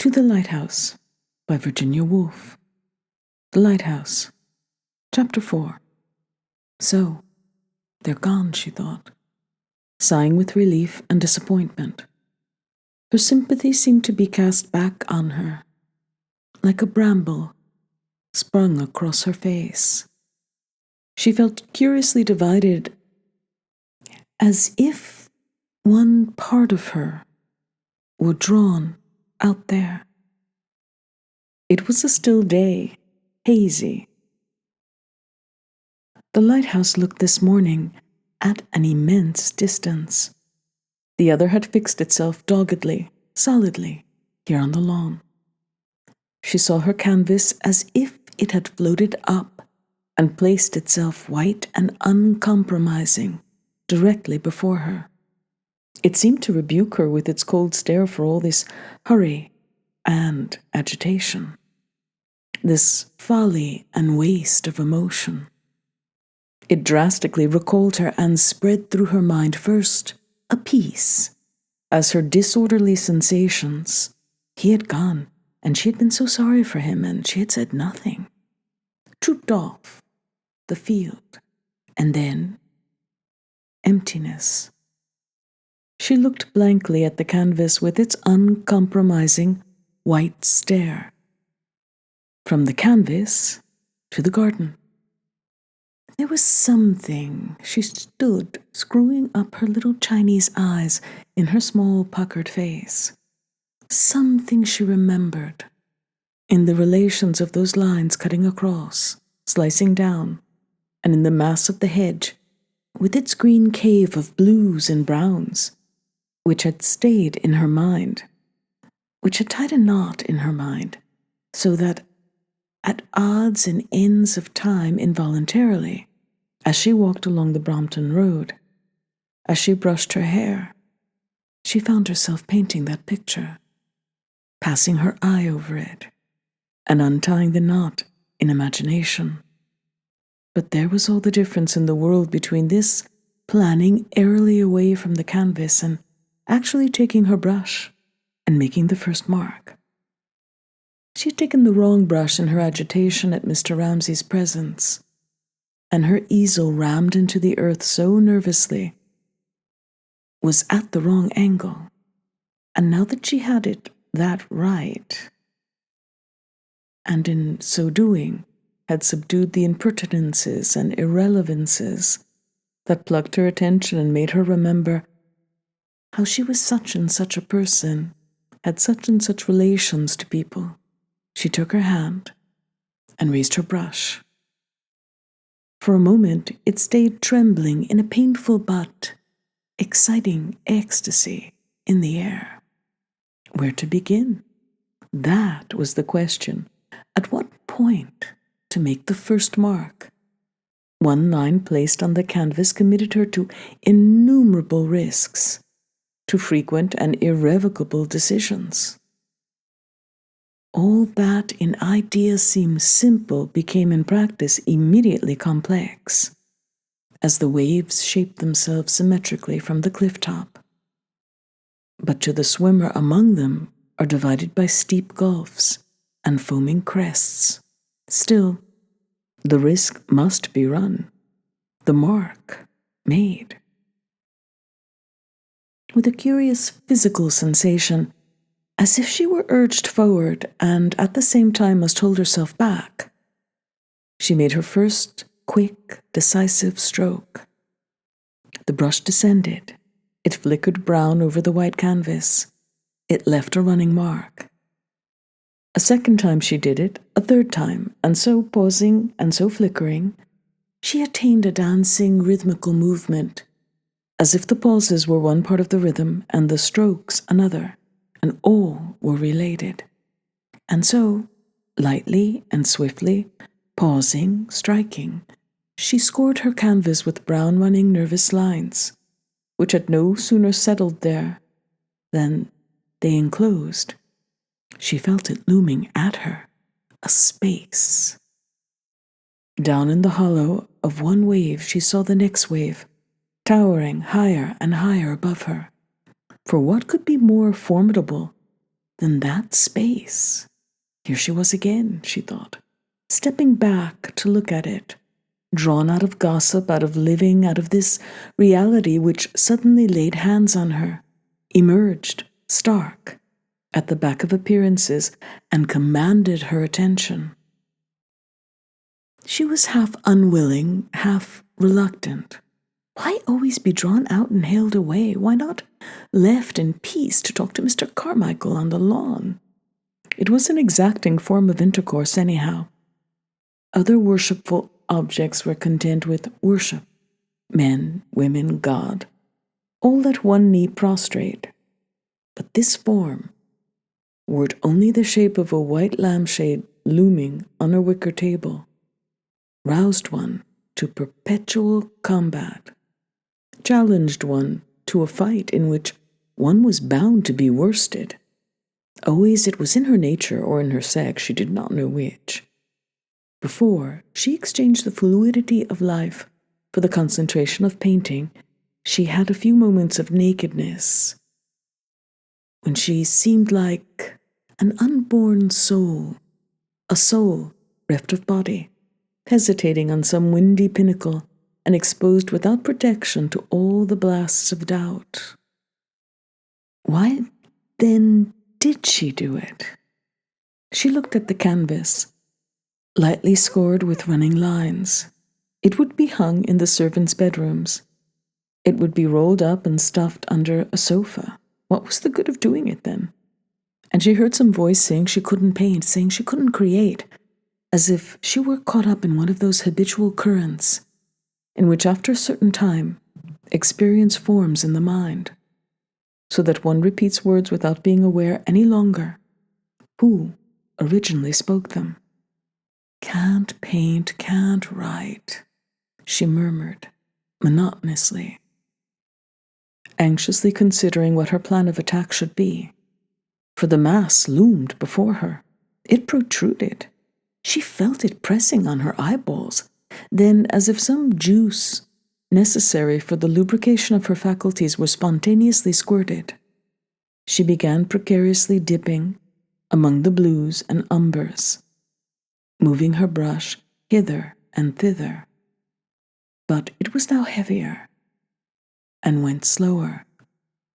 To the Lighthouse by Virginia Woolf. The Lighthouse, Chapter 4. So, they're gone, she thought, sighing with relief and disappointment. Her sympathy seemed to be cast back on her, like a bramble sprung across her face. She felt curiously divided, as if one part of her were drawn out there. It was a still day, hazy. The lighthouse looked this morning at an immense distance. The other had fixed itself doggedly, solidly, here on the lawn. She saw her canvas as if it had floated up and placed itself white and uncompromising directly before her. It seemed to rebuke her with its cold stare for all this hurry and agitation, this folly and waste of emotion. It drastically recalled her and spread through her mind first a peace, as her disorderly sensations. He had gone, and she had been so sorry for him, and she had said nothing. Trooped off the field, and then emptiness. She looked blankly at the canvas with its uncompromising white stare. From the canvas to the garden. There was something. She stood, screwing up her little Chinese eyes in her small puckered face. Something she remembered in the relations of those lines cutting across, slicing down, and in the mass of the hedge, with its green cave of blues and browns, which had stayed in her mind, which had tied a knot in her mind, so that at odds and ends of time involuntarily, as she walked along the Brompton Road, as she brushed her hair, she found herself painting that picture, passing her eye over it, and untying the knot in imagination. But there was all the difference in the world between this planning airily away from the canvas and actually taking her brush and making the first mark. She had taken the wrong brush in her agitation at Mr. Ramsay's presence, and her easel, rammed into the earth so nervously, was at the wrong angle. And now that she had it that right, and in so doing had subdued the impertinences and irrelevances that plucked her attention and made her remember how she was such and such a person, had such and such relations to people, she took her hand and raised her brush. For a moment it stayed trembling in a painful but exciting ecstasy in the air. Where to begin? That was the question. At what point to make the first mark? One line placed on the canvas committed her to innumerable risks, to frequent and irrevocable decisions. All that in idea seemed simple became in practice immediately complex, as the waves shaped themselves symmetrically from the cliff top. But to the swimmer among them are divided by steep gulfs and foaming crests. Still, the risk must be run, the mark made. With a curious physical sensation, as if she were urged forward and at the same time must hold herself back, she made her first quick, decisive stroke. The brush descended. It flickered brown over the white canvas. It left a running mark. A second time she did it, a third time, and so pausing and so flickering, she attained a dancing, rhythmical movement, as if the pauses were one part of the rhythm and the strokes another, and all were related. And so, lightly and swiftly, pausing, striking, she scored her canvas with brown running nervous lines, which had no sooner settled there than they enclosed. She felt it looming at her, a space. Down in the hollow of one wave she saw the next wave, towering higher and higher above her. For what could be more formidable Then that space. Here she was again, she thought, stepping back to look at it, drawn out of gossip, out of living, out of this reality which suddenly laid hands on her, emerged, stark, at the back of appearances, and commanded her attention. She was half unwilling, half reluctant. Why always be drawn out and haled away? Why not left in peace to talk to Mr. Carmichael on the lawn? It was an exacting form of intercourse, anyhow. Other worshipful objects were content with worship. Men, women, God, all at one knee prostrate. But this form, were it only the shape of a white lampshade looming on a wicker table, roused one to perpetual combat, challenged one to a fight in which one was bound to be worsted. Always it was in her nature or in her sex, she did not know which. Before she exchanged the fluidity of life for the concentration of painting, she had a few moments of nakedness, when she seemed like an unborn soul, a soul reft of body, hesitating on some windy pinnacle and exposed without protection to all the blasts of doubt. Why, then, did she do it? She looked at the canvas, lightly scored with running lines. It would be hung in the servants' bedrooms. It would be rolled up and stuffed under a sofa. What was the good of doing it then? And she heard some voice saying she couldn't paint, saying she couldn't create, as if she were caught up in one of those habitual currents in which after a certain time experience forms in the mind, so that one repeats words without being aware any longer who originally spoke them. Can't paint, can't write, she murmured monotonously, anxiously considering what her plan of attack should be. For the mass loomed before her. It protruded. She felt it pressing on her eyeballs. Then, as if some juice necessary for the lubrication of her faculties was spontaneously squirted, she began precariously dipping among the blues and umbers, moving her brush hither and thither. But it was now heavier, and went slower,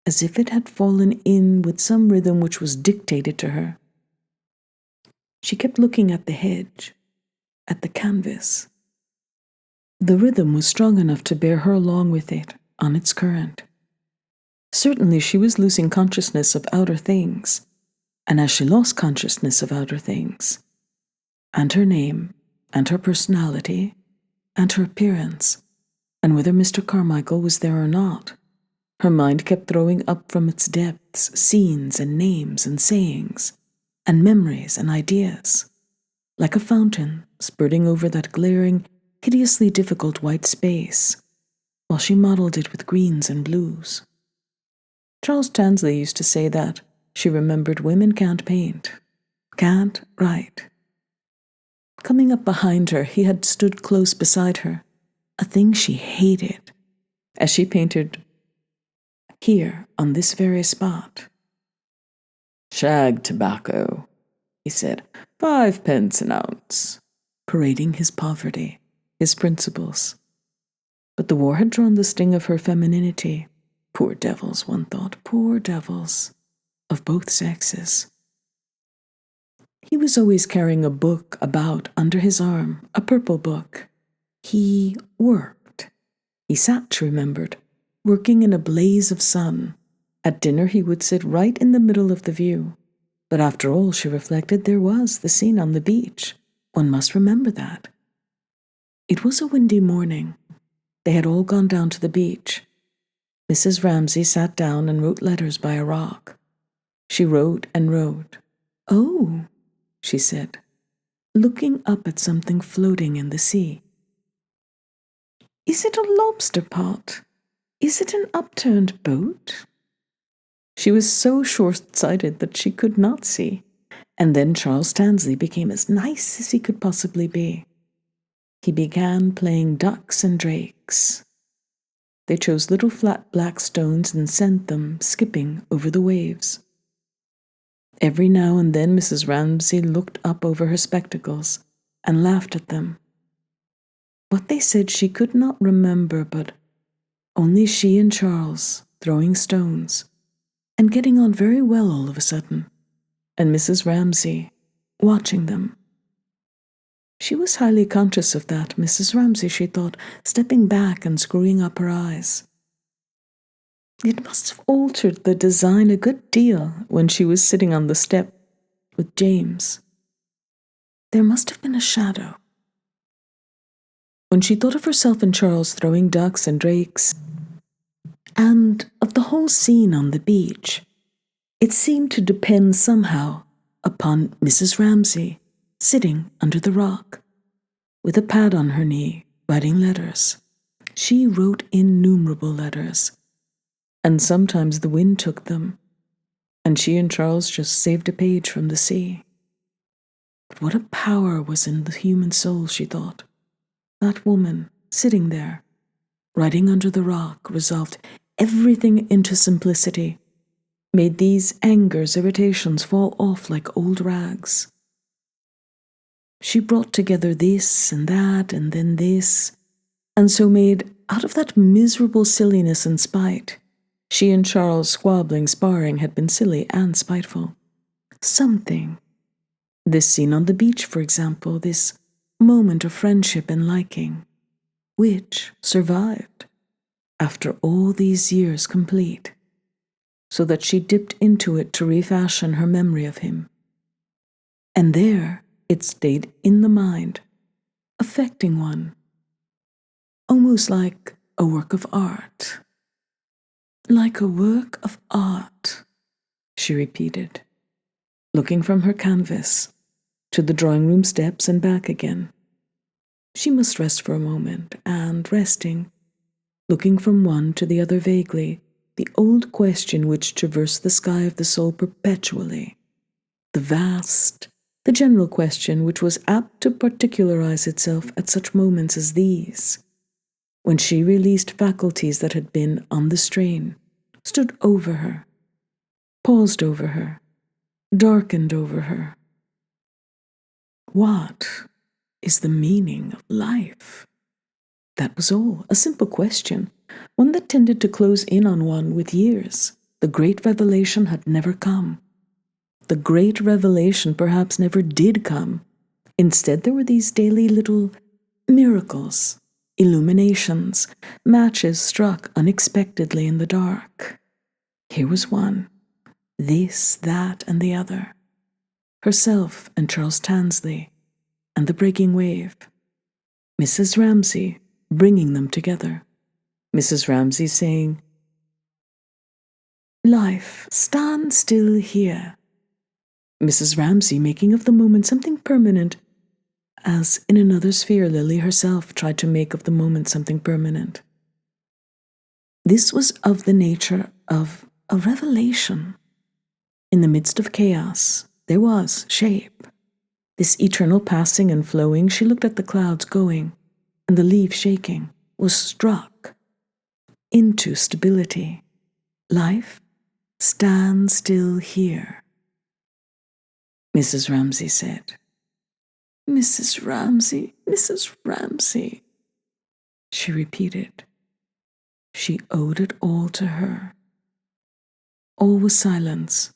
as if it had fallen in with some rhythm which was dictated to her. She kept looking at the hedge, at the canvas. The rhythm was strong enough to bear her along with it, on its current. Certainly she was losing consciousness of outer things, and as she lost consciousness of outer things, and her name, and her personality, and her appearance, and whether Mr. Carmichael was there or not, her mind kept throwing up from its depths scenes and names and sayings, and memories and ideas, like a fountain spurting over that glaring, hideously difficult white space, while she modeled it with greens and blues. Charles Tansley used to say that she remembered women can't paint, can't write. Coming up behind her, he had stood close beside her, a thing she hated, as she painted here on this very spot. "Shag tobacco," he said, 5 pence an ounce, parading his poverty, his principles. But the war had drawn the sting of her femininity. Poor devils, one thought, poor devils, of both sexes. He was always carrying a book about under his arm, a purple book. He worked. He sat, she remembered, working in a blaze of sun. At dinner he would sit right in the middle of the view. But after all, she reflected, there was the scene on the beach. One must remember that. It was a windy morning. They had all gone down to the beach. Mrs. Ramsay sat down and wrote letters by a rock. She wrote and wrote. "Oh," she said, looking up at something floating in the sea. "Is it a lobster pot? Is it an upturned boat?" She was so short-sighted that she could not see. And then Charles Tansley became as nice as he could possibly be. He began playing ducks and drakes. They chose little flat black stones and sent them skipping over the waves. Every now and then Mrs. Ramsay looked up over her spectacles and laughed at them. What they said she could not remember, but only she and Charles throwing stones and getting on very well all of a sudden, and Mrs. Ramsay watching them. She was highly conscious of that, Mrs. Ramsay, she thought, stepping back and screwing up her eyes. It must have altered the design a good deal when she was sitting on the step with James. There must have been a shadow. When she thought of herself and Charles throwing ducks and drakes, and of the whole scene on the beach, it seemed to depend somehow upon Mrs. Ramsay sitting under the rock, with a pad on her knee, writing letters. She wrote innumerable letters, and sometimes the wind took them, and she and Charles just saved a page from the sea. But what a power was in the human soul, she thought. That woman, sitting there, writing under the rock, resolved everything into simplicity, made these angers, irritations fall off like old rags. She brought together this and that and then this, and so made, out of that miserable silliness and spite, she and Charles' squabbling, sparring had been silly and spiteful, something. This scene on the beach, for example, this moment of friendship and liking, which survived after all these years complete, so that she dipped into it to refashion her memory of him. And there it stayed in the mind, affecting one, almost like a work of art. Like a work of art, she repeated, looking from her canvas to the drawing-room steps and back again. She must rest for a moment, and resting, looking from one to the other vaguely, the old question which traversed the sky of the soul perpetually, the vast, the general question which was apt to particularize itself at such moments as these, when she released faculties that had been on the strain, stood over her, paused over her, darkened over her. What is the meaning of life? That was all, a simple question, one that tended to close in on one with years. The great revelation had never come. The great revelation perhaps never did come. Instead, there were these daily little miracles, illuminations, matches struck unexpectedly in the dark. Here was one, this, that, and the other. Herself and Charles Tansley, and the breaking wave. Mrs. Ramsay bringing them together. Mrs. Ramsay saying, "Life, stand still here." Mrs. Ramsay making of the moment something permanent, as in another sphere Lily herself tried to make of the moment something permanent. This was of the nature of a revelation. In the midst of chaos, there was shape. This eternal passing and flowing, she looked at the clouds going, and the leaves shaking, was struck into stability. Life, stand still here. Mrs. Ramsay said, "Mrs. Ramsay, Mrs. Ramsay," she repeated. She owed it all to her. All was silence.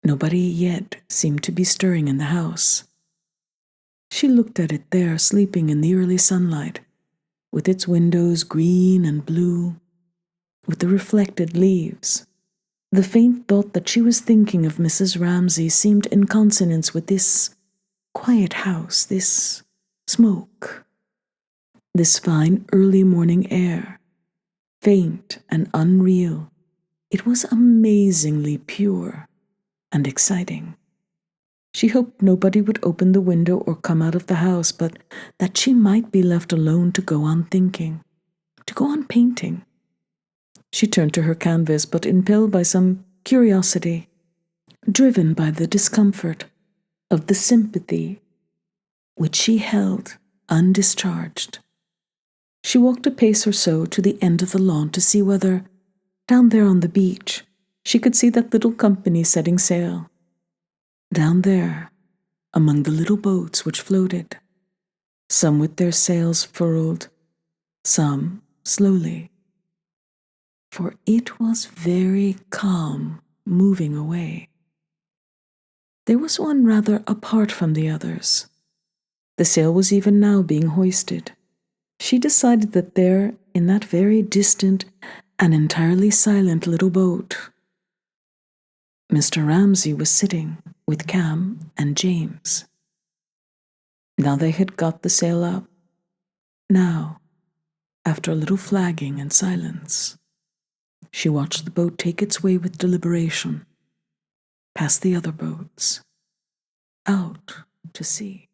Nobody yet seemed to be stirring in the house. She looked at it there, sleeping in the early sunlight, with its windows green and blue, with the reflected leaves. The faint thought that she was thinking of Mrs. Ramsay seemed in consonance with this quiet house, this smoke, this fine early morning air, faint and unreal. It was amazingly pure and exciting. She hoped nobody would open the window or come out of the house, but that she might be left alone to go on thinking, to go on painting. She turned to her canvas, but impelled by some curiosity, driven by the discomfort of the sympathy which she held undischarged. She walked a pace or so to the end of the lawn to see whether, down there on the beach, she could see that little company setting sail, Down there, among the little boats which floated, some with their sails furled, some slowly, for it was very calm moving away. There was one rather apart from the others. The sail was even now being hoisted. She decided that there, in that very distant and entirely silent little boat, Mr. Ramsay was sitting with Cam and James. Now they had got the sail up. Now, after a little flagging and silence, she watched the boat take its way with deliberation, past the other boats, out to sea.